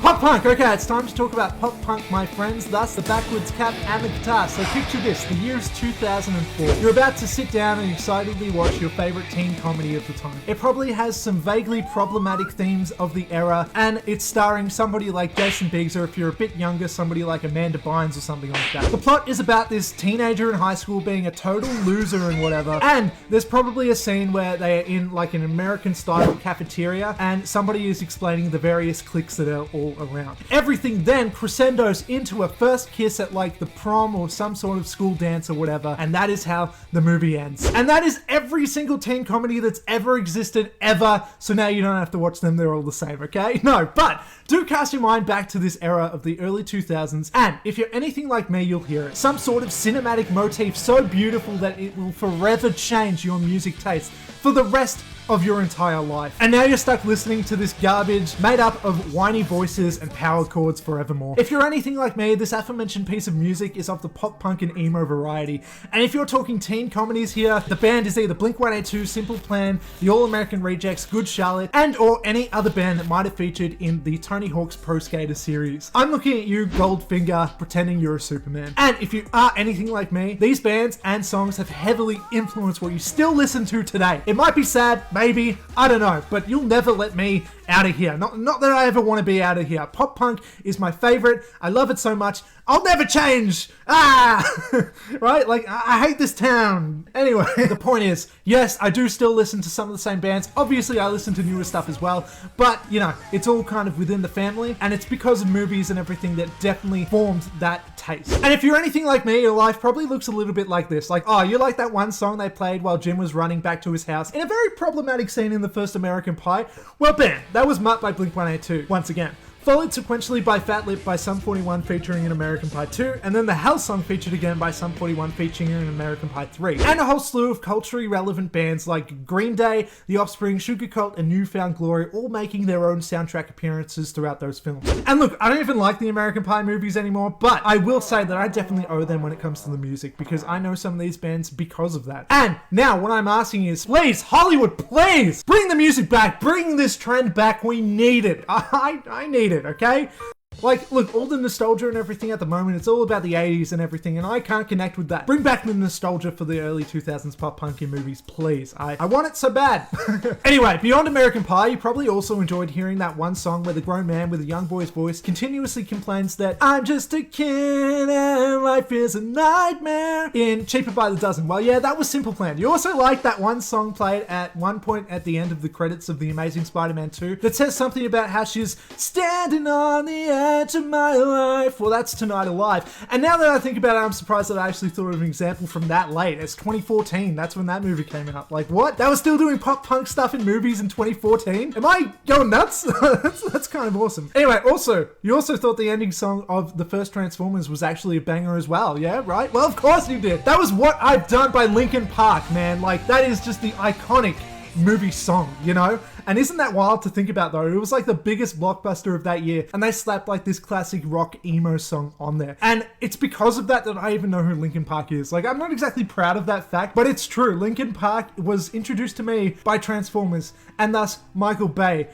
Pop punk! Okay, it's time to talk about pop punk, my friends, thus the backwards cap and the guitar. So picture this, the year is 2004. You're about to sit down and excitedly watch your favourite teen comedy of the time. It probably has some vaguely problematic themes of the era, and it's starring somebody like Jason Biggs, or if you're a bit younger, somebody like Amanda Bynes or something like that. The plot is about this teenager in high school being a total loser and whatever, and there's probably a scene where they are in like an American-style cafeteria, and somebody is explaining the various cliques that are all around. Everything then crescendos into a first kiss at like the prom or some sort of school dance or whatever, and that is how the movie ends. And that is every single teen comedy that's ever existed, ever, so now you don't have to watch them, they're all the same, okay? No, but do cast your mind back to this era of the early 2000s, and if you're anything like me, you'll hear it. Some sort of cinematic motif so beautiful that it will forever change your music taste for the rest of your entire life. And now you're stuck listening to this garbage made up of whiny voices and power chords forevermore. If you're anything like me, this aforementioned piece of music is of the pop punk and emo variety. And if you're talking teen comedies here, the band is either Blink-182, Simple Plan, the All-American Rejects, Good Charlotte, and or any other band that might have featured in the Tony Hawk's Pro Skater series. I'm looking at you, Goldfinger, pretending you're a Superman. And if you are anything like me, these bands and songs have heavily influenced what you still listen to today. It might be sad, maybe, I don't know, but you'll never let me out of here. Not that I ever want to be out of here. Pop punk is my favorite. I love it so much. I'll never change. Right? Like, I hate this town. Anyway, the point is, yes, I do still listen to some of the same bands. Obviously, I listen to newer stuff as well, but, you know, it's all kind of within the family, and it's because of movies and everything that definitely formed that taste. And if you're anything like me, your life probably looks a little bit like this. Like, oh, you like that one song they played while Jim was running back to his house in a very problematic scene in the first American Pie? Well, bam, that was Mutt by Blink-182, once again. Followed sequentially by Fat Lip by Sum 41 featuring an American Pie 2, and then the Hell Song featured again by Sum 41 featuring an American Pie 3. And a whole slew of culturally relevant bands like Green Day, The Offspring, Sugar Cult, and New Found Glory, all making their own soundtrack appearances throughout those films. And look, I don't even like the American Pie movies anymore, but I will say that I definitely owe them when it comes to the music, because I know some of these bands because of that. And now what I'm asking is, please, Hollywood, please, bring the music back, bring this trend back, we need it. I need it. Okay? Like, look, all the nostalgia and everything at the moment, it's all about the 80s and everything, and I can't connect with that. Bring back the nostalgia for the early 2000s pop punk in movies, please. I want it so bad. Anyway, beyond American Pie, you probably also enjoyed hearing that one song where the grown man with a young boy's voice continuously complains that I'm just a kid and life is a nightmare in Cheaper by the Dozen. Well, yeah, that was Simple Plan. You also liked that one song played at one point at the end of the credits of The Amazing Spider-Man 2 that says something about how she's standing on the edge of my life. Well, that's Tonight Alive. And now that I think about it, I'm surprised that I actually thought of an example from that late. It's 2014. That's when that movie came out. Like, what? They were still doing pop punk stuff in movies in 2014? Am I going nuts? that's kind of awesome. Anyway, you also thought the ending song of the first Transformers was actually a banger as well, yeah? Right? Well, of course you did. That was What I've Done by Linkin Park, man. Like, that is just the iconic movie song, you know? And isn't that wild to think about, though? It was like the biggest blockbuster of that year, and they slapped like this classic rock emo song on there. And it's because of that I even know who Linkin Park is. Like, I'm not exactly proud of that fact, but it's true. Linkin Park was introduced to me by Transformers, and thus Michael Bay.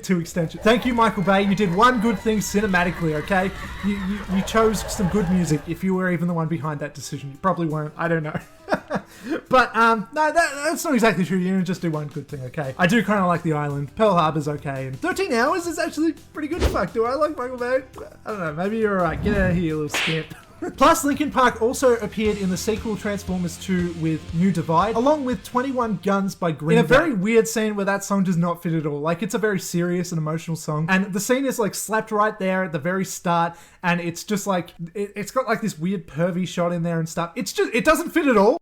To extension. Thank you, Michael Bay. You did one good thing cinematically, okay? You chose some good music. If you were even the one behind that decision, you probably weren't. I don't know. But no, that's not exactly true. You didn't just do one good thing, okay? I do kind of like The Island. Pearl Harbor's okay, and 13 Hours is actually pretty good. Fuck, do I like Michael Bay? I don't know. Maybe you're alright. Get out of here, you little scamp. Plus, Linkin Park also appeared in the sequel Transformers 2 with New Divide, along with 21 Guns by Green Day. In a very weird scene where that song does not fit at all. Like, it's a very serious and emotional song, and the scene is like slapped right there at the very start, and it's just like, it's got like this weird pervy shot in there and stuff. It's just, it doesn't fit at all.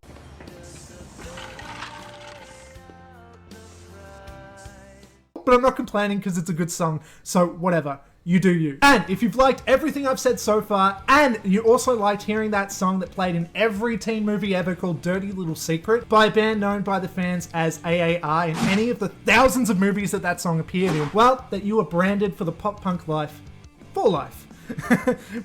But I'm not complaining because it's a good song, so whatever. You do you. And if you've liked everything I've said so far, and you also liked hearing that song that played in every teen movie ever called Dirty Little Secret by a band known by the fans as AAR in any of the thousands of movies that song appeared in, well, that you are branded for the pop punk life for life.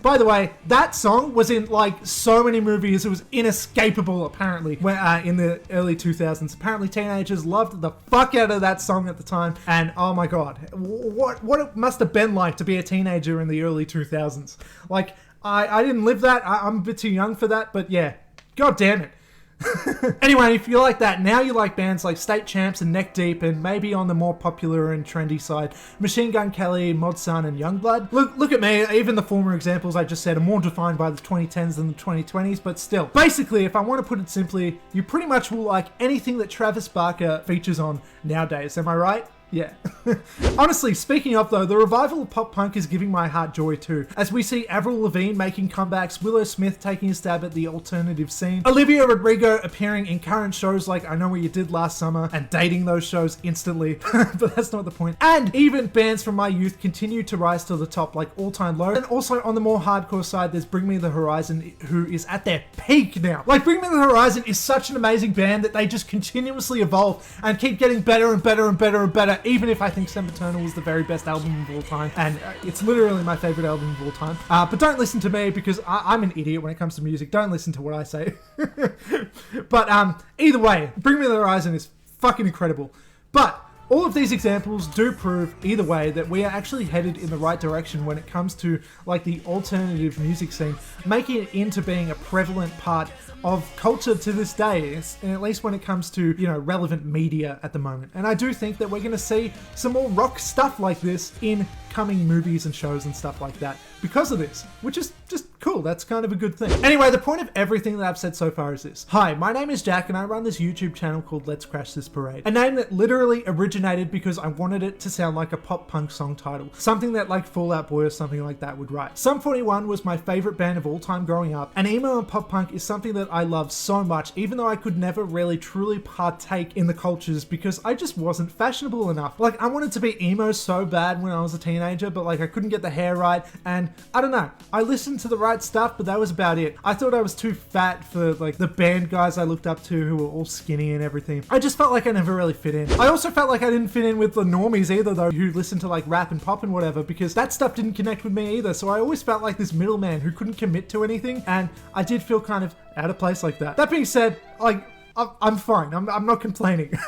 By the way, that song was in like so many movies. It was inescapable, apparently, when, in the early 2000s. Apparently, teenagers loved the fuck out of that song at the time. And oh my god, what it must have been like to be a teenager in the early 2000s. Like, I didn't live that. I'm a bit too young for that, but yeah, god damn it. Anyway, if you like that, now you like bands like State Champs and Neck Deep, and maybe on the more popular and trendy side, Machine Gun Kelly, Mod Sun, and Youngblood. Look at me, even the former examples I just said are more defined by the 2010s than the 2020s, but still. Basically, if I want to put it simply, you pretty much will like anything that Travis Barker features on nowadays, am I right? Yeah. Honestly, speaking of though, the revival of pop punk is giving my heart joy too, as we see Avril Lavigne making comebacks, Willow Smith taking a stab at the alternative scene, Olivia Rodrigo appearing in current shows like I Know What You Did Last Summer and dating those shows instantly, but that's not the point. And even bands from my youth continue to rise to the top like All Time Low, and also on the more hardcore side there's Bring Me The Horizon, who is at their peak now. Like, Bring Me The Horizon is such an amazing band that they just continuously evolve and keep getting better and better and better and better, even if I think Sempiternal was the very best album of all time, and it's literally my favorite album of all time. But don't listen to me, because I'm an idiot when it comes to music. Don't listen to what I say. But either way, Bring Me The Horizon is fucking incredible. But all of these examples do prove, either way, that we are actually headed in the right direction when it comes to like the alternative music scene, making it into being a prevalent part of culture to this day, at least when it comes to, you know, relevant media at the moment. And I do think that we're going to see some more rock stuff like this in coming movies and shows and stuff like that because of this, which is just cool. That's kind of a good thing. Anyway, the point of everything that I've said so far is this. Hi, my name is Jack and I run this YouTube channel called Let's Crash This Parade. A name that literally originated because I wanted it to sound like a pop punk song title. Something that like Fall Out Boy or something like that would write. Sum 41 was my favorite band of all time growing up, and emo and pop punk is something that I love so much, even though I could never really truly partake in the cultures because I just wasn't fashionable enough. Like, I wanted to be emo so bad when I was a teenager, but like I couldn't get the hair right, and I don't know, I listened to the right stuff, but that was about it. I thought I was too fat for like the band guys I looked up to who were all skinny and everything. I just felt like I never really fit in. I also felt like I didn't fit in with the normies either though, who listened to like rap and pop and whatever, because that stuff didn't connect with me either, so I always felt like this middleman who couldn't commit to anything, and I did feel kind of out of place like that. That being said, like, I'm fine. I'm not complaining.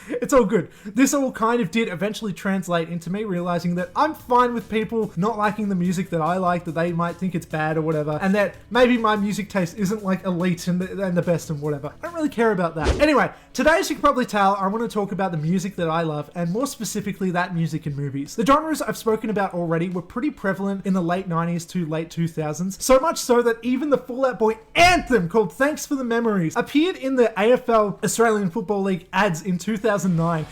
It's all good. This all kind of did eventually translate into me realizing that I'm fine with people not liking the music that I like, that they might think it's bad or whatever, and that maybe my music taste isn't like elite and the best and whatever. I don't really care about that. Anyway, today, as you can probably tell, I want to talk about the music that I love, and more specifically that music in movies. The genres I've spoken about already were pretty prevalent in the late 90s to late 2000s, so much so that even the Fall Out Boy anthem called Thanks for the Memories appeared in the AFL Australian Football League ads in 2009,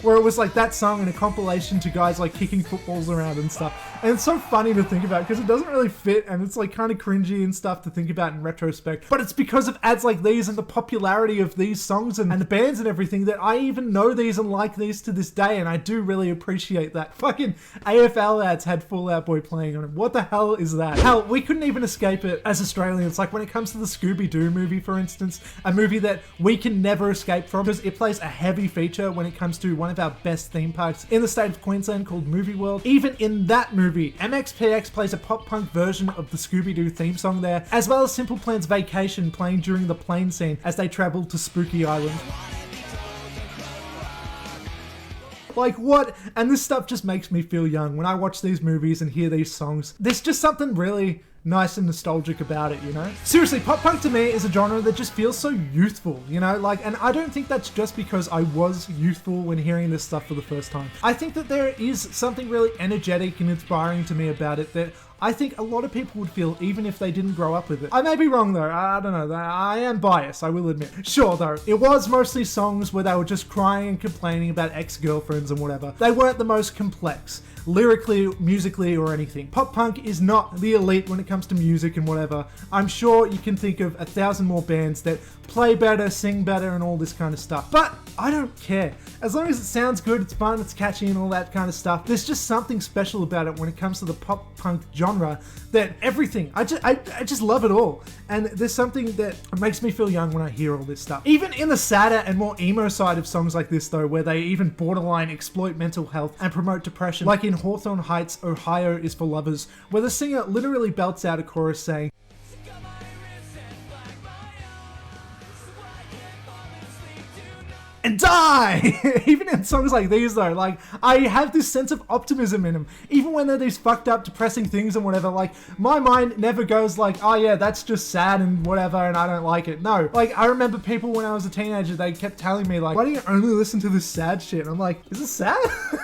where it was like that song and a compilation to guys like kicking footballs around and stuff. And it's so funny to think about because it doesn't really fit, and it's like kind of cringy and stuff to think about in retrospect. But it's because of ads like these and the popularity of these songs and the bands and everything that I even know these and like these to this day, and I do really appreciate that. Fucking AFL ads had Fall Out Boy playing on it. What the hell is that? Hell, we couldn't even escape it as Australians. Like when it comes to the Scooby-Doo movie, for instance, a movie that we can never escape from because it plays a heavy feature when it comes to one of our best theme parks in the state of Queensland called Movie World. Even in that movie, MXPX plays a pop-punk version of the Scooby-Doo theme song there, as well as Simple Plan's Vacation playing during the plane scene as they travel to Spooky Island. Like, what? And this stuff just makes me feel young when I watch these movies and hear these songs. There's just something really nice and nostalgic about it, you know? Seriously, pop punk to me is a genre that just feels so youthful, you know? Like, and I don't think that's just because I was youthful when hearing this stuff for the first time. I think that there is something really energetic and inspiring to me about it that I think a lot of people would feel even if they didn't grow up with it. I may be wrong though, I don't know, I am biased, I will admit. Sure though, it was mostly songs where they were just crying and complaining about ex-girlfriends and whatever. They weren't the most complex, lyrically, musically, or anything. Pop punk is not the elite when it comes to music and whatever. I'm sure you can think of 1,000 more bands that play better, sing better, and all this kind of stuff. But I don't care. As long as it sounds good, it's fun, it's catchy, and all that kind of stuff. There's just something special about it when it comes to the pop punk genre. genre that everything, I just love it all. And there's something that makes me feel young when I hear all this stuff. Even in the sadder and more emo side of songs like this though, where they even borderline exploit mental health and promote depression, like in Hawthorne Heights, Ohio is for Lovers, where the singer literally belts out a chorus saying, and die! Even in songs like these though, like, I have this sense of optimism in them. Even when they're these fucked up, depressing things and whatever, like, my mind never goes like, oh yeah, that's just sad and whatever and I don't like it. No, like, I remember people when I was a teenager, they kept telling me like, why do you only listen to this sad shit? And I'm like, is it sad?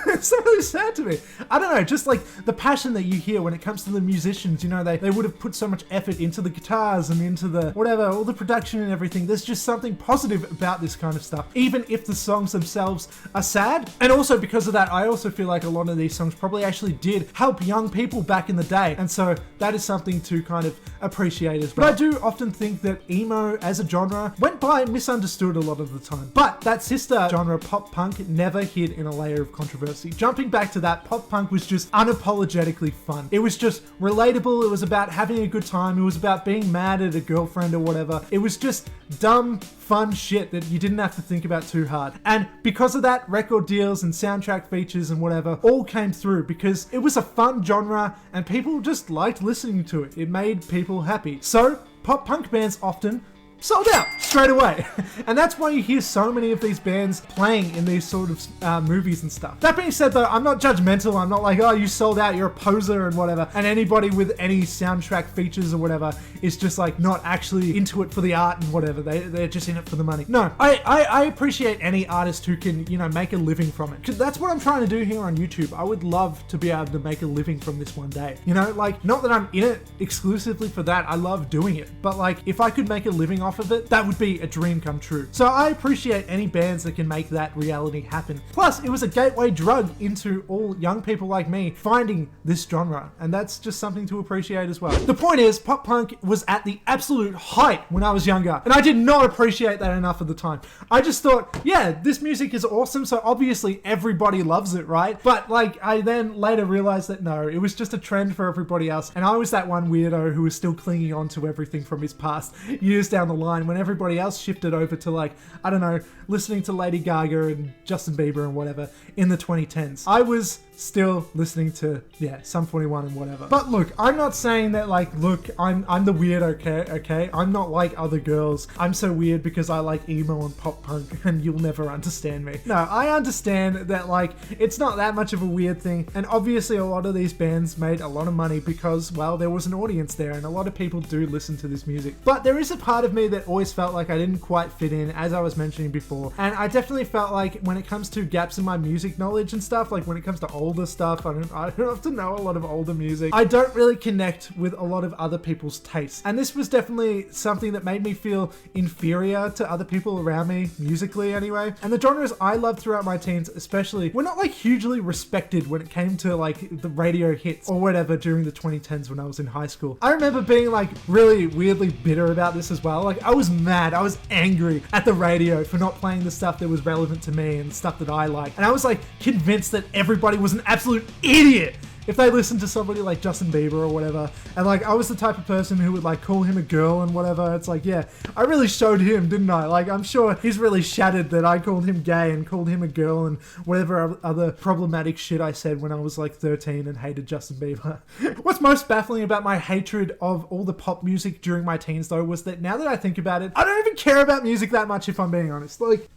It's not really sad to me. I don't know, just like the passion that you hear when it comes to the musicians, you know, they would have put so much effort into the guitars and into the whatever, all the production and everything. There's just something positive about this kind of stuff. Even if the songs themselves are sad. And also because of that, I also feel like a lot of these songs probably actually did help young people back in the day. And so that is something to kind of appreciate as well. But I do often think that emo as a genre went by misunderstood a lot of the time. But that sister genre, pop punk, never hid in a layer of controversy. Jumping back to that, pop punk was just unapologetically fun. It was just relatable. It was about having a good time. It was about being mad at a girlfriend or whatever. It was just dumb, fun shit that you didn't have to think about too hard. And because of that, record deals and soundtrack features and whatever all came through because it was a fun genre and people just liked listening to it. It made people happy. So pop punk bands often sold out straight away. And that's why you hear so many of these bands playing in these sort of movies and stuff. That being said though, I'm not judgmental. I'm not like, oh, you sold out, you're a poser and whatever. And anybody with any soundtrack features or whatever is just like not actually into it for the art and whatever. They're just in it for the money. No, I appreciate any artist who can, you know, make a living from it. 'Cause that's what I'm trying to do here on YouTube. I would love to be able to make a living from this one day. You know, like, not that I'm in it exclusively for that. I love doing it. But like, if I could make a living off of it, that would be a dream come true. So I appreciate any bands that can make that reality happen. Plus, it was a gateway drug into all young people like me finding this genre, and that's just something to appreciate as well. The point is, pop punk was at the absolute height when I was younger, and I did not appreciate that enough at the time. I just thought, yeah, this music is awesome, so obviously everybody loves it, right? But like, I then later realized that no, it was just a trend for everybody else, and I was that one weirdo who was still clinging on to everything from his past years down the line when everybody else shifted over to, like, I don't know, listening to Lady Gaga and Justin Bieber and whatever in the 2010s. I was still listening to, yeah, Sum 41 and whatever. But look, I'm not saying that like, look, I'm the weird, okay? I'm not like other girls. I'm so weird because I like emo and pop punk and you'll never understand me. No, I understand that like, it's not that much of a weird thing. And obviously a lot of these bands made a lot of money because, well, there was an audience there and a lot of people do listen to this music. But there is a part of me that always felt like I didn't quite fit in, as I was mentioning before. And I definitely felt like when it comes to gaps in my music knowledge and stuff, like when it comes to older stuff, I don't have to know a lot of older music. I don't really connect with a lot of other people's tastes. And this was definitely something that made me feel inferior to other people around me, musically anyway. And the genres I loved throughout my teens especially were not like hugely respected when it came to like the radio hits or whatever during the 2010s when I was in high school. I remember being like really weirdly bitter about this as well. Like I was mad, I was angry at the radio for not playing the stuff that was relevant to me and stuff that I like. And I was like convinced that everybody was an absolute idiot if they listened to somebody like Justin Bieber or whatever. And like, I was the type of person who would like call him a girl and whatever. It's like, yeah, I really showed him, didn't I? Like, I'm sure he's really shattered that I called him gay and called him a girl and whatever other problematic shit I said when I was like 13 and hated Justin Bieber. What's most baffling about my hatred of all the pop music during my teens though was that now that I think about it, I don't even care about music that much if I'm being honest. Like,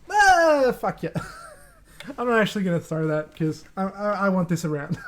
fuck yeah. I'm not actually going to throw that because I want this around.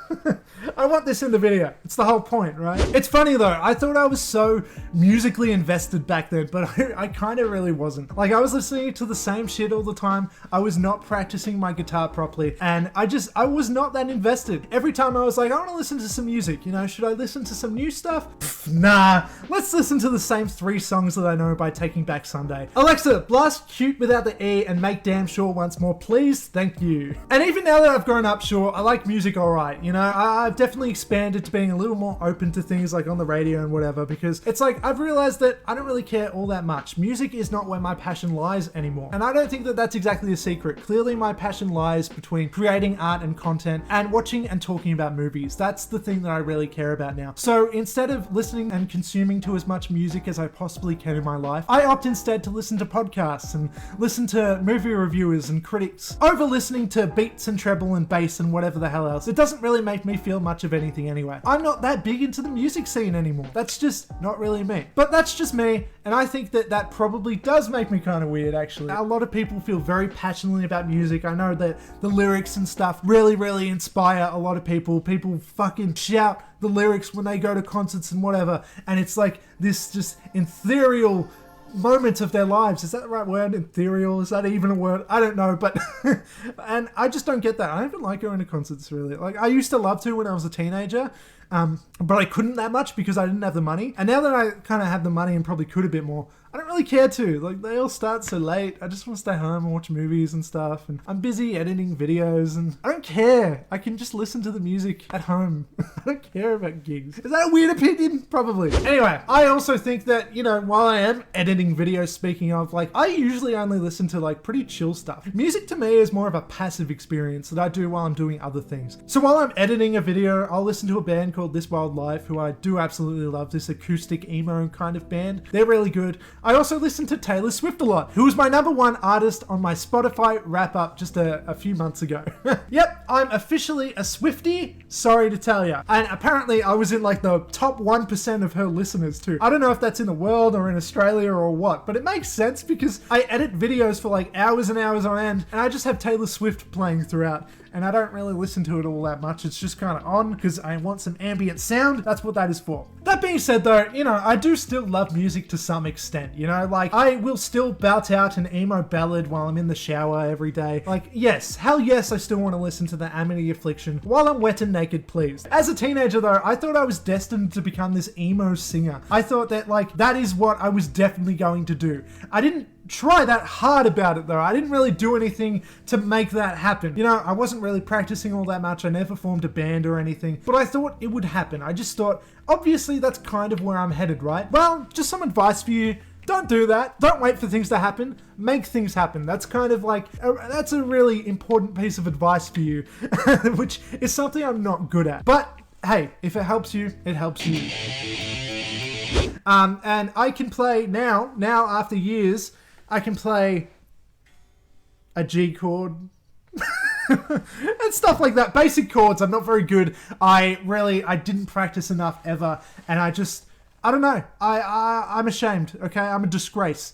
I want this in the video. It's the whole point, right? It's funny though. I thought I was so musically invested back then, but I kind of really wasn't. Like I was listening to the same shit all the time. I was not practicing my guitar properly and I was not that invested. Every time I was like, I want to listen to some music, you know, should I listen to some new stuff? Pff, nah, let's listen to the same 3 songs that I know by Taking Back Sunday. Alexa, blast cute without the E and make damn sure once more, please. Thank you. you. And even now that I've grown up, sure, I like music alright, you know? I've definitely expanded to being a little more open to things like on the radio and whatever, because it's like, I've realized that I don't really care all that much. Music is not where my passion lies anymore. And I don't think that that's exactly a secret. Clearly my passion lies between creating art and content and watching and talking about movies. That's the thing that I really care about now. So instead of listening and consuming to as much music as I possibly can in my life, I opt instead to listen to podcasts and listen to movie reviewers and critics over listening to beats and treble and bass and whatever the hell else. It doesn't really make me feel much of anything anyway. I'm not that big into the music scene anymore. That's just not really me. But that's just me, and I think that that probably does make me kind of weird, actually. A lot of people feel very passionately about music. I know that the lyrics and stuff really inspire a lot of people. People fucking shout the lyrics when they go to concerts and whatever, and it's like this just ethereal moment of their lives. Is that the right word? Ethereal? Is that even a word? I don't know, but and I just don't get that. I don't even like going to concerts, really. Like, I used to love to when I was a teenager, but I couldn't that much because I didn't have the money. And now that I kind of have the money and probably could a bit more, I don't really care to. Like, they all start so late. I just want to stay home and watch movies and stuff. And I'm busy editing videos and I don't care. I can just listen to the music at home. I don't care about gigs. Is that a weird opinion? Probably. Anyway, I also think that, you know, while I am editing videos, speaking of, like, I usually only listen to, like, pretty chill stuff. Music to me is more of a passive experience that I do while I'm doing other things. So while I'm editing a video, I'll listen to a band called This Wild Life, who I do absolutely love. This acoustic emo kind of band. They're really good. I also listen to Taylor Swift a lot, who was my #1 artist on my Spotify wrap up just a few months ago. Yep, I'm officially a Swiftie, sorry to tell ya. And apparently I was in like the top 1% of her listeners too. I don't know if that's in the world or in Australia or what, but it makes sense because I edit videos for like hours and hours on end, and I just have Taylor Swift playing throughout. And I don't really listen to it all that much. It's just kind of on because I want some ambient sound. That's what that is for. That being said though, you know, I do still love music to some extent, you know, like I will still belt out an emo ballad while I'm in the shower every day. Like, yes, hell yes, I still want to listen to the Amity Affliction while I'm wet and naked, please. As a teenager though, I thought I was destined to become this emo singer. I thought that like, that is what I was definitely going to do. I didn't try that hard about it though. I didn't really do anything to make that happen. You know, I wasn't really practicing all that much. I never formed a band or anything, but I thought it would happen. I just thought, obviously that's kind of where I'm headed, right? Well, just some advice for you. Don't do that. Don't wait for things to happen. Make things happen. That's kind of like, that's a really important piece of advice for you, which is something I'm not good at. But hey, if it helps you, it helps you. And I can play now after years, I can play a G chord and stuff like that. Basic chords, I'm not very good. I didn't practice enough ever. And I don't know. I'm ashamed, okay? I'm a disgrace.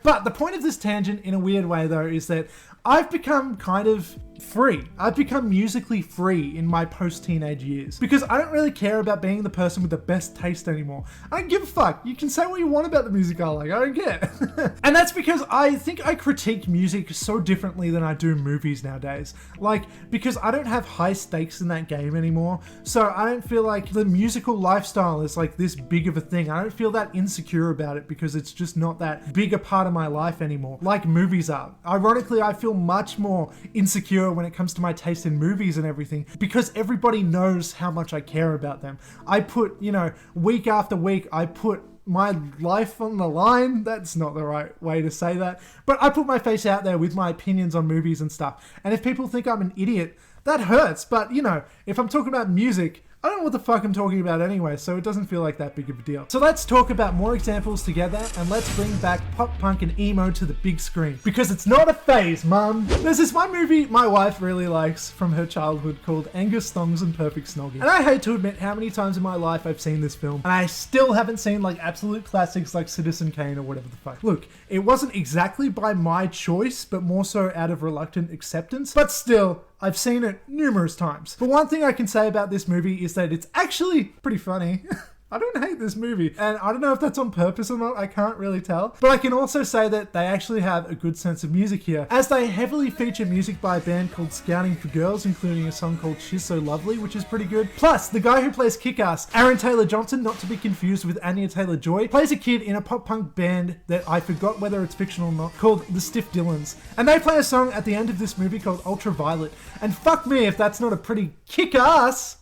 But the point of this tangent in a weird way though is that I've become kind of free. I've become musically free in my post-teenage years because I don't really care about being the person with the best taste anymore. I don't give a fuck. You can say what you want about the music I like. I don't care. And that's because I think I critique music so differently than I do movies nowadays. Like, because I don't have high stakes in that game anymore. So I don't feel like the musical lifestyle is like this big of a thing. I don't feel that insecure about it because it's just not that big a part of my life anymore, like movies are. Ironically, I feel much more insecure when it comes to my taste in movies and everything because everybody knows how much I care about them. I put, you know, week after week, I put my life on the line. That's not the right way to say that, but I put my face out there with my opinions on movies and stuff. And if people think I'm an idiot, that hurts. But, you know, if I'm talking about music, I don't know what the fuck I'm talking about anyway, so it doesn't feel like that big of a deal. So let's talk about more examples together, and let's bring back pop punk and emo to the big screen. Because it's not a phase, mum. There's this one movie my wife really likes from her childhood called Angus Thongs and Perfect Snogging. And I hate to admit how many times in my life I've seen this film, and I still haven't seen like absolute classics like Citizen Kane or whatever the fuck. Look, it wasn't exactly by my choice, but more so out of reluctant acceptance, but still, I've seen it numerous times. But one thing I can say about this movie is that it's actually pretty funny. I don't hate this movie, and I don't know if that's on purpose or not, I can't really tell. But I can also say that they actually have a good sense of music here, as they heavily feature music by a band called Scouting for Girls, including a song called She's So Lovely, which is pretty good. Plus, the guy who plays Kick-Ass, Aaron Taylor-Johnson, not to be confused with Anya Taylor-Joy, plays a kid in a pop-punk band that I forgot whether it's fictional or not, called the Stiff Dillons. And they play a song at the end of this movie called Ultraviolet, and fuck me if that's not a pretty kick-ass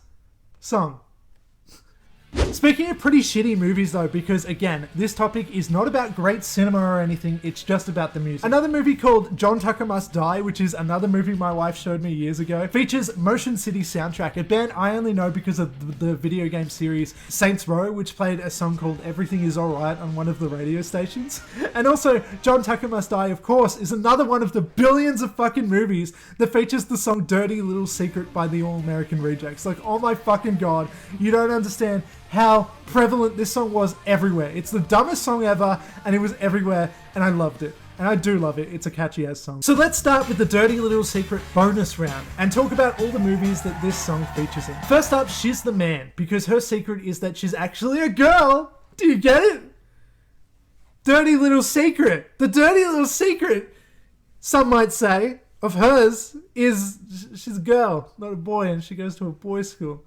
song. Speaking of pretty shitty movies though, because again, this topic is not about great cinema or anything, it's just about the music. Another movie called John Tucker Must Die, which is another movie my wife showed me years ago, features Motion City Soundtrack, a band I only know because of the video game series Saints Row, which played a song called Everything Is Alright on one of the radio stations. And also, John Tucker Must Die, of course, is another one of the billions of fucking movies that features the song Dirty Little Secret by the All American Rejects. Like, oh my fucking god, you don't understand how prevalent this song was everywhere. It's the dumbest song ever, and it was everywhere, and I loved it. And I do love it. It's a catchy ass song. So let's start with the Dirty Little Secret bonus round and talk about all the movies that this song features in. First up, she's the man, because her secret is that she's actually a girl. Do you get it? Dirty Little Secret. The dirty little secret, some might say, of hers is she's a girl, not a boy, and she goes to a boys' school.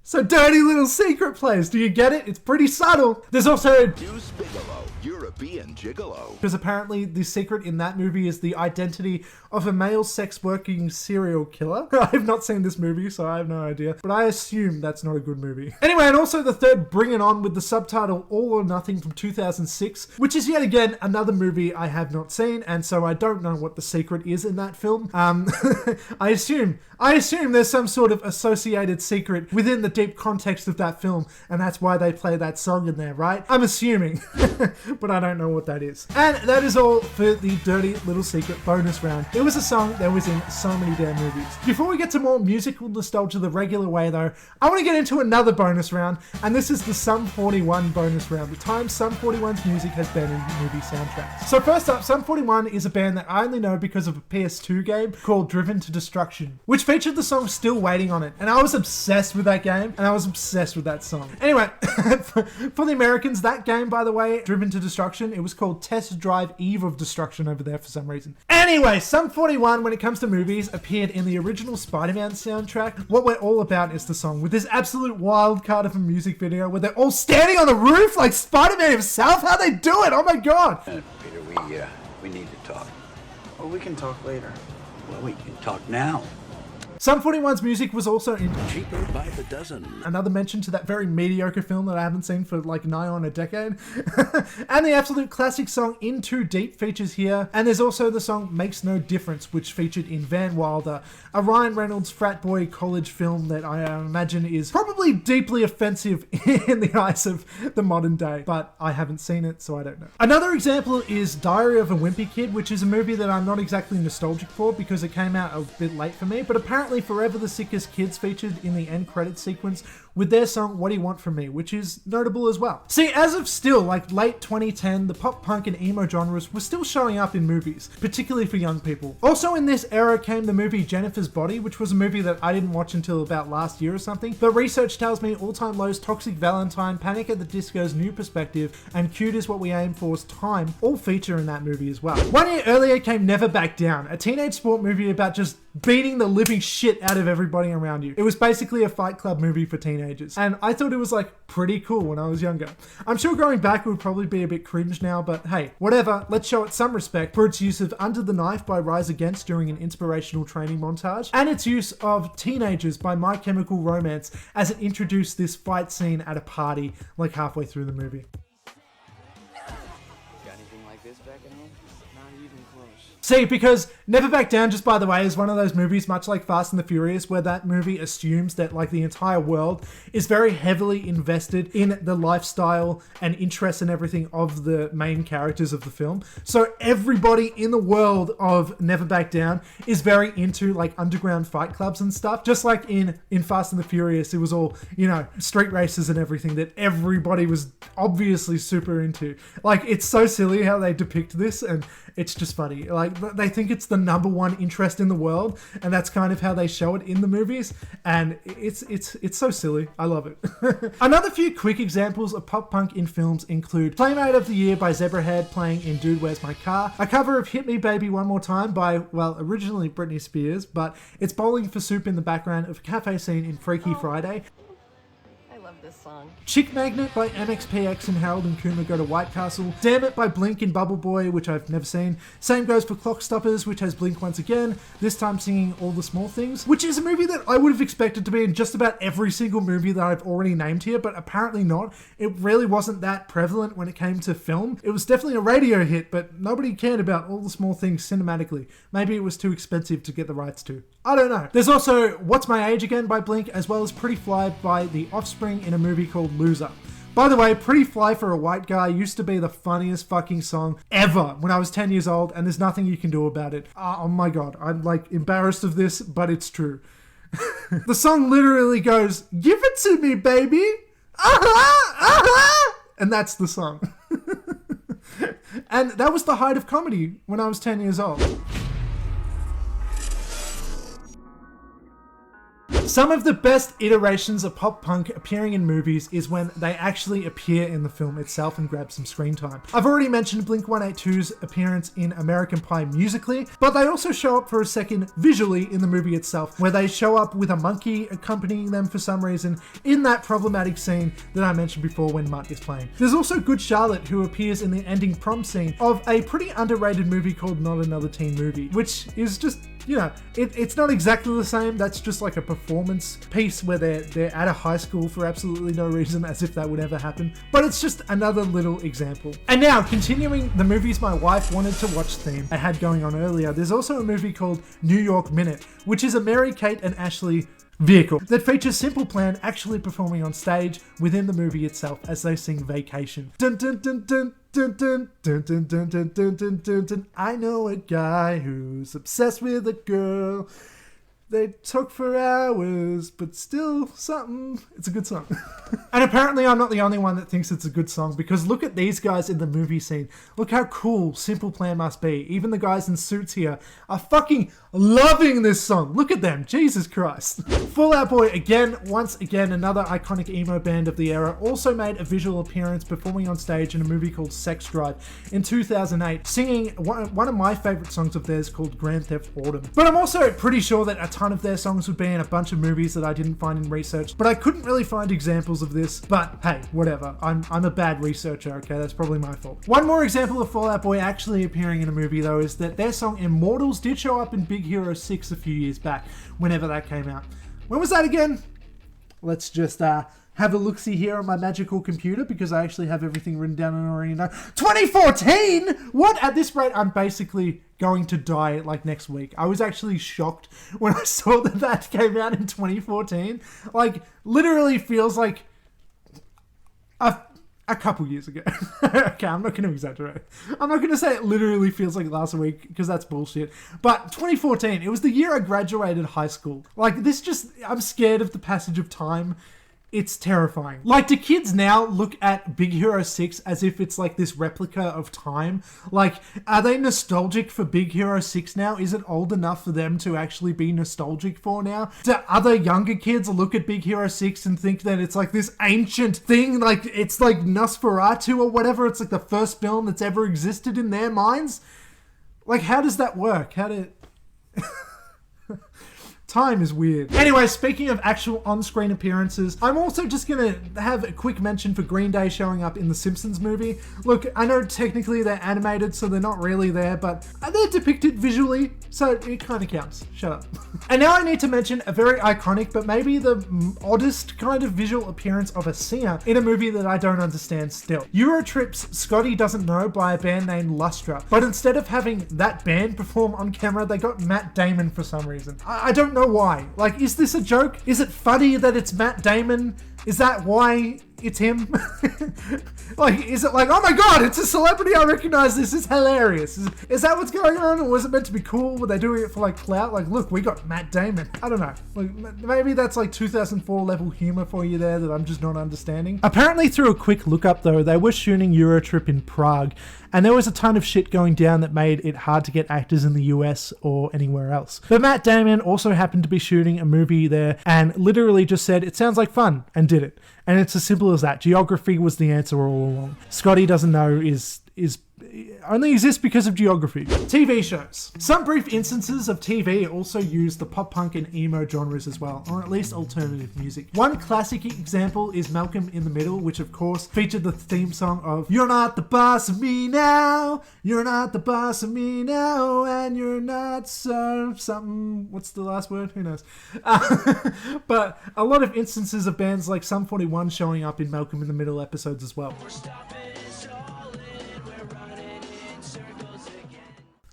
So Dirty Little Secret plays. Do you get it? It's pretty subtle. There's also Deuce Bigelow, European Gigolo. Because apparently the secret in that movie is the identity of a male sex-working serial killer. I've not seen this movie, so I have no idea. But I assume that's not a good movie. Anyway, and also the third Bring It On with the subtitle All or Nothing from 2006, which is yet again another movie I have not seen, and so I don't know what the secret is in that film. I assume there's some sort of associated secret within the deep context of that film, and that's why they play that song in there, right? I'm assuming, but I don't know what that is. And that is all for the Dirty Little Secret bonus round. It was a song that was in so many damn movies. Before we get to more musical nostalgia the regular way though, I want to get into another bonus round, and this is the Sum 41 bonus round, the time Sum 41's music has been in movie soundtracks. So first up, Sum 41 is a band that I only know because of a PS2 game called Driven to Destruction, which featured the song Still Waiting on it, and I was obsessed with that game, and I was obsessed with that song. Anyway, for the Americans, that game, by the way, Driven to Destruction, it was called Test Drive Eve of Destruction over there for some reason. Anyway, Sum 41, when it comes to movies, appeared in the original Spider-Man soundtrack. What we're all about is the song, with this absolute wild card of a music video where they're all standing on the roof like Spider-Man himself. How they do it? Oh my god! Peter, we need to talk. Well, we can talk later. Well, we can talk now. Sum 41's music was also in Cheaper by the dozen. another mention to that very mediocre film that I haven't seen for like nigh on a decade. And the absolute classic song In Too Deep features here. And there's also the song Makes No Difference, which featured in Van Wilder, a Ryan Reynolds frat boy college film that I imagine is probably deeply offensive in the eyes of the modern day, but I haven't seen it, so I don't know. Another example is Diary of a Wimpy Kid, which is a movie that I'm not exactly nostalgic for because it came out a bit late for me, but apparently Forever the Sickest Kids featured in the end credit sequence with their song What Do You Want From Me, which is notable as well. See, as of still, like late 2010, the pop punk and emo genres were still showing up in movies, particularly for young people. Also in this era came the movie Jennifer's Body, which was a movie that I didn't watch until about last year or something, but research tells me All Time Low's Toxic Valentine, Panic at the Disco's New Perspective, and Cute Is What We Aim For's Time all feature in that movie as well. 1 year earlier came Never Back Down, a teenage sport movie about just beating the living shit out of everybody around you. It was basically a Fight Club movie for teenagers, and I thought it was like pretty cool when I was younger. I'm sure going back it would probably be a bit cringe now, but hey, whatever, let's show it some respect for its use of Under the Knife by Rise Against during an inspirational training montage, and its use of Teenagers by My Chemical Romance as it introduced this fight scene at a party like halfway through the movie. Got anything like this back at home? Not even close. See, because Never Back Down, just by the way, is one of those movies, much like Fast and the Furious, where that movie assumes that like the entire world is very heavily invested in the lifestyle and interests and everything of the main characters of the film. So everybody in the world of Never Back Down is very into like underground fight clubs and stuff. Just like in Fast and the Furious, it was all, you know, street races and everything that everybody was obviously super into. Like, it's so silly how they depict this, and it's just funny. Like, they think it's the number one interest in the world, and that's kind of how they show it in the movies, and it's so silly. I love it. Another few quick examples of pop punk in films include Playmate of the Year by Zebrahead playing in Dude, Where's My Car, a cover of Hit Me Baby One More Time by, well, originally Britney Spears, but it's Bowling for Soup in the background of a cafe scene in Freaky Friday. This song. Chick Magnet by MXPX and Harold and Kumar Go to White Castle. Damn It by Blink and Bubble Boy, which I've never seen. Same goes for Clock Stoppers, which has Blink once again, this time singing All the Small Things, which is a movie that I would have expected to be in just about every single movie that I've already named here, but apparently not. It really wasn't that prevalent when it came to film. It was definitely a radio hit, but nobody cared about All the Small Things cinematically. Maybe it was too expensive to get the rights to. I don't know. There's also What's My Age Again by Blink, as well as Pretty Fly by The Offspring in a movie called Loser. By the way, Pretty Fly for a White Guy used to be the funniest fucking song ever when I was 10 years old, and there's nothing you can do about it. Oh my god, I'm like embarrassed of this, but it's true. The song literally goes, "Give it to me, baby! And that's the song. And that was the height of comedy when I was 10 years old. Some of the best iterations of pop punk appearing in movies is when they actually appear in the film itself and grab some screen time. I've already mentioned Blink-182's appearance in American Pie musically, but they also show up for a second visually in the movie itself, where they show up with a monkey accompanying them for some reason in that problematic scene that I mentioned before when Mutt is playing. There's also Good Charlotte, who appears in the ending prom scene of a pretty underrated movie called Not Another Teen Movie, which is just, you know, it's not exactly the same. That's just like a performance piece where they're at a high school for absolutely no reason, as if that would ever happen. But it's just another little example. And now, continuing the movies my wife wanted to watch theme I had going on earlier, there's also a movie called New York Minute, which is a Mary, Kate and Ashley vehicle that features Simple Plan actually performing on stage within the movie itself as they sing Vacation. Dun dun dun dun dun dun dun dun dun dun dun dun dun dun. I know a guy who's obsessed with a girl. They talk for hours, but still something. It's a good song. And apparently I'm not the only one that thinks it's a good song, because look at these guys in the movie scene. Look how cool Simple Plan must be. Even the guys in suits here are fucking loving this song. Look at them. Jesus Christ. Fall Out Boy, again, once again, another iconic emo band of the era, also made a visual appearance performing on stage in a movie called Sex Drive in 2008, singing one of my favorite songs of theirs called Grand Theft Autumn. But I'm also pretty sure that a ton of their songs would be in a bunch of movies that I didn't find in research, but I couldn't really find examples of this. But hey, whatever. I'm a bad researcher, okay? That's probably my fault. One more example of Fall Out Boy actually appearing in a movie, though, is that their song Immortals did show up in Big Hero 6 a few years back, whenever that came out. When was that again? Let's just have a look-see here on my magical computer, because I actually have everything written down and already know. 2014? What? At this rate, I'm basically going to die like next week. I was actually shocked when I saw that came out in 2014. Like, literally feels like a couple years ago. Okay, I'm not going to exaggerate. I'm not going to say it literally feels like last week, because that's bullshit. But 2014, it was the year I graduated high school. Like, this just, I'm scared of the passage of time. It's terrifying. Like, do kids now look at Big Hero 6 as if it's like this replica of time? Like, are they nostalgic for Big Hero 6 now? Is it old enough for them to actually be nostalgic for now? Do other younger kids look at Big Hero 6 and think that it's like this ancient thing? Like, it's like Nosferatu or whatever. It's like the first film that's ever existed in their minds? Like, how does that work? Time is weird. Anyway, speaking of actual on-screen appearances, I'm also just gonna have a quick mention for Green Day showing up in the Simpsons movie. Look, I know technically they're animated, so they're not really there, but they're depicted visually, so it kind of counts. Shut up. And now I need to mention a very iconic, but maybe the oddest kind of visual appearance of a singer in a movie that I don't understand still. Eurotrip's Scotty Doesn't Know by a band named Lustra, but instead of having that band perform on camera, they got Matt Damon for some reason. I don't know why. Like, is this a joke? Is it funny that it's Matt Damon? Is that why it's him? Like, is it like, oh my god, it's a celebrity, I recognize this, it's hilarious. Is that what's going on, or was it meant to be cool? Were they doing it for like clout? Like, look, we got Matt Damon. I don't know. Like, maybe that's like 2004 level humor for you there that I'm just not understanding. Apparently, through a quick look up though, they were shooting Eurotrip in Prague, and there was a ton of shit going down that made it hard to get actors in the US or anywhere else. But Matt Damon also happened to be shooting a movie there and literally just said, it sounds like fun, and did it. And it's as simple as that. Geography was the answer all along. Scotty doesn't know is only exists because of geography. TV shows. Some brief instances of TV also use the pop punk and emo genres as well, or at least alternative music. One classic example is Malcolm in the Middle, which of course featured the theme song of "You're not the boss of me now, you're not the boss of me now, and you're not so something." What's the last word? Who knows? But a lot of instances of bands like Sum 41 showing up in Malcolm in the Middle episodes as well.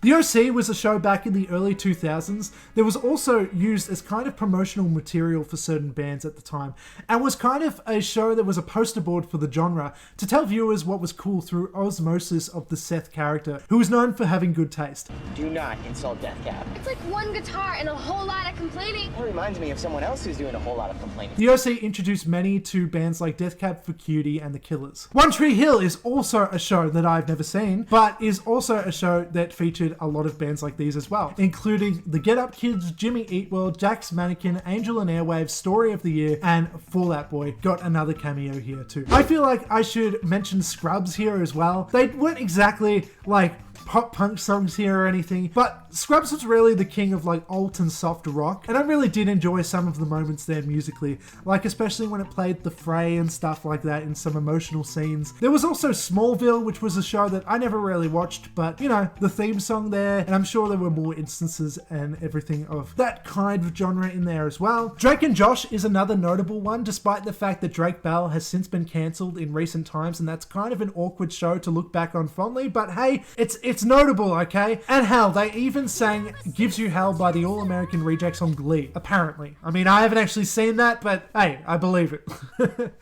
The OC was a show back in the early 2000s that was also used as kind of promotional material for certain bands at the time, and was kind of a show that was a poster board for the genre to tell viewers what was cool through osmosis of the Seth character, who was known for having good taste. Do not insult Death Cab. It's like one guitar and a whole lot of complaining. It reminds me of someone else who's doing a whole lot of complaining. The OC introduced many to bands like Death Cab for Cutie and The Killers. One Tree Hill is also a show that I've never seen, but is also a show that featured a lot of bands like these as well, including the Get Up Kids, Jimmy Eat World, Jack's Mannequin, Angel and Airwaves, Story of the Year, and Fall Out Boy got another cameo here too. I feel like I should mention Scrubs here as well. They weren't exactly like pop punk songs here or anything, but Scrubs was really the king of like alt and soft rock, and I really did enjoy some of the moments there musically, like especially when it played The Fray and stuff like that in some emotional scenes. There was also Smallville, which was a show that I never really watched, but you know, the theme song there, and I'm sure there were more instances and everything of that kind of genre in there as well. Drake and Josh is another notable one, despite the fact that Drake Bell has since been cancelled in recent times, and that's kind of an awkward show to look back on fondly, but hey, it's notable, okay? And hell, they even sang Gives You Hell by the All-American Rejects on Glee, apparently. I mean, I haven't actually seen that, but hey, I believe it.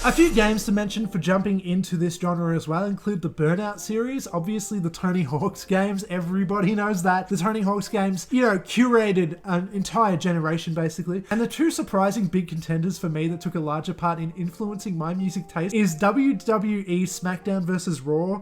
A few games to mention for jumping into this genre as well include the Burnout series, obviously the Tony Hawk's games, everybody knows that. The Tony Hawk's games, you know, curated an entire generation basically. And the two surprising big contenders for me that took a larger part in influencing my music taste is WWE SmackDown vs. Raw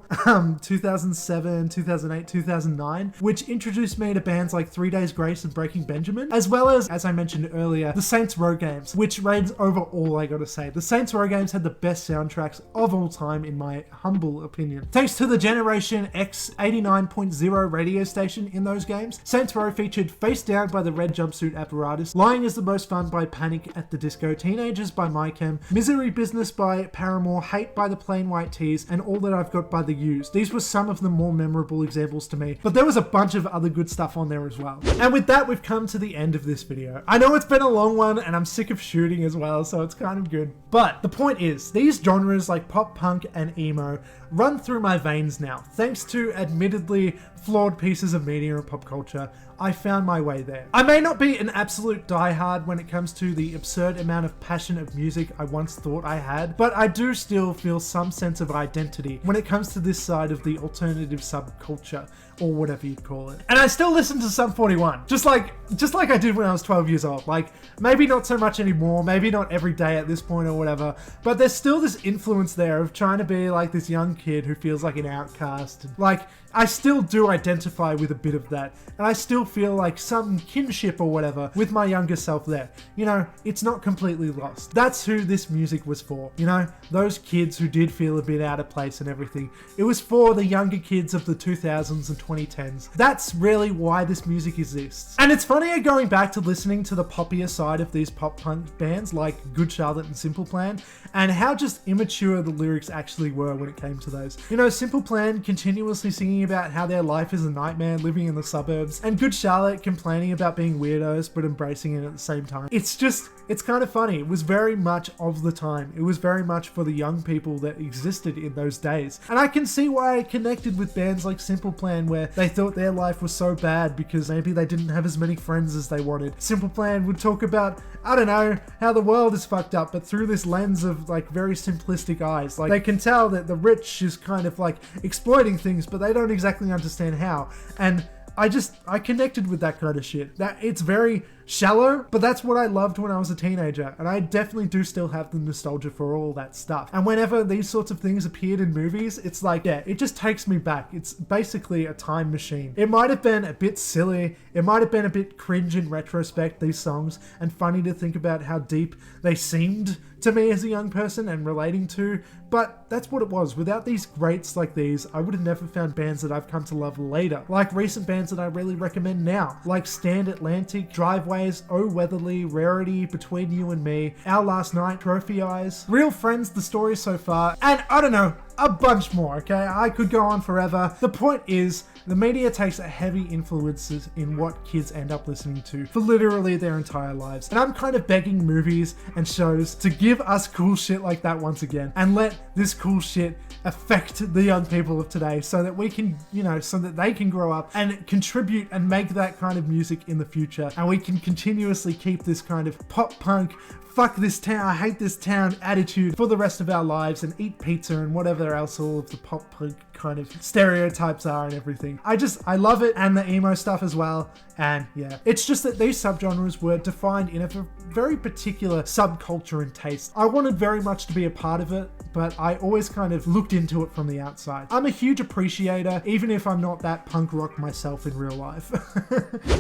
2007, 2008, 2009, which introduced me to bands like 3 Days Grace and Breaking Benjamin, as well as I mentioned earlier, the Saints Row games, which reigns over all, I gotta say. The Saints Row games had the best soundtracks of all time in my humble opinion. Thanks to the Generation X 89.0 radio station in those games, Saints Row featured Face Down by the Red Jumpsuit Apparatus, Lying is the Most Fun by Panic at the Disco, Teenagers by MyChem, Misery Business by Paramore, Hate by the Plain White Tees, and All That I've Got by The Used. These were some of the more memorable examples to me, but there was a bunch of other good stuff on there as well. And with that, we've come to the end of this video. I know it's been a long one and I'm sick of shooting as well, so it's kind of good. But the point is, these genres like pop punk and emo run through my veins now. Thanks to admittedly flawed pieces of media and pop culture, I found my way there. I may not be an absolute diehard when it comes to the absurd amount of passion of music I once thought I had, but I do still feel some sense of identity when it comes to this side of the alternative subculture, or whatever you'd call it. And I still listen to Sum 41, just like I did when I was 12 years old. Like, maybe not so much anymore, maybe not every day at this point or whatever, but there's still this influence there of trying to be like this young kid who feels like an outcast. Like, I still do identify with a bit of that, and I still feel like some kinship or whatever with my younger self there. You know, it's not completely lost. That's who this music was for, you know? Those kids who did feel a bit out of place and everything. It was for the younger kids of the 2000s and 2010s. That's really why this music exists. And it's funnier going back to listening to the poppier side of these pop punk bands like Good Charlotte and Simple Plan, and how just immature the lyrics actually were when it came to those. You know, Simple Plan continuously singing about how their life is a nightmare living in the suburbs, and Good Charlotte complaining about being weirdos but embracing it at the same time. It's kind of funny. It was very much of the time. It was very much for the young people that existed in those days. And I can see why I connected with bands like Simple Plan, where they thought their life was so bad because maybe they didn't have as many friends as they wanted. Simple Plan would talk about, I don't know, how the world is fucked up, but through this lens of like very simplistic eyes. Like they can tell that the rich is kind of like exploiting things, but they don't exactly understand how. And I connected with that kind of shit. That it's very shallow, but that's what I loved when I was a teenager, and I definitely do still have the nostalgia for all that stuff. And whenever these sorts of things appeared in movies, it's like, yeah, it just takes me back. It's basically a time machine. It might have been a bit silly, it might have been a bit cringe in retrospect, these songs, and funny to think about how deep they seemed to me as a young person and relating to, but that's what it was. Without these greats like these, I would have never found bands that I've come to love later, like recent bands that I really recommend now, like Stand Atlantic, Driveways, Oh Weatherly, Rarity, Between You and Me, Our Last Night, Trophy Eyes, Real Friends, The Story So Far, and I don't know, a bunch more, okay? I could go on forever. The point is, the media takes a heavy influences in what kids end up listening to for literally their entire lives. And I'm kind of begging movies and shows to give us cool shit like that once again, and let this cool shit affect the young people of today so that we can, so that they can grow up and contribute and make that kind of music in the future. And we can continuously keep this kind of pop punk, fuck this town, I hate this town attitude for the rest of our lives, and eat pizza and whatever else all of the pop punk kind of stereotypes are and everything. I love it, and the emo stuff as well. And yeah, it's just that these subgenres were defined in a very particular subculture and taste. I wanted very much to be a part of it, but I always kind of looked into it from the outside. I'm a huge appreciator, even if I'm not that punk rock myself in real life.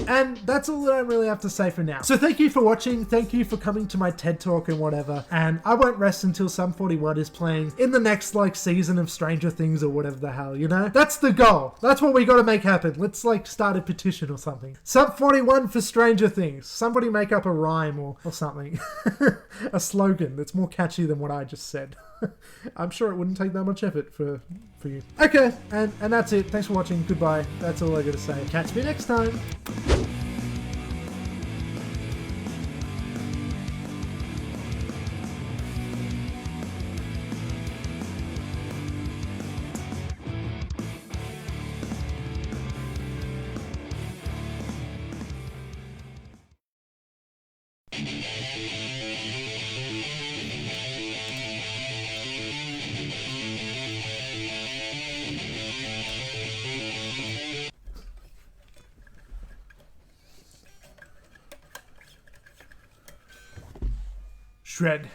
And that's all that I really have to say for now. So thank you for watching, thank you for coming to my TED Talk and whatever, and I won't rest until Sum 41 is playing in the next season of Stranger Things or whatever the hell, That's the goal. That's what we gotta make happen. Let's start a petition or something. Sum 41 for Stranger Things. Somebody make up a rhyme or something. A slogan that's more catchy than what I just said. I'm sure it wouldn't take that much effort for you. Okay, and that's it. Thanks for watching. Goodbye. That's all I gotta say. Catch me next time. Shred.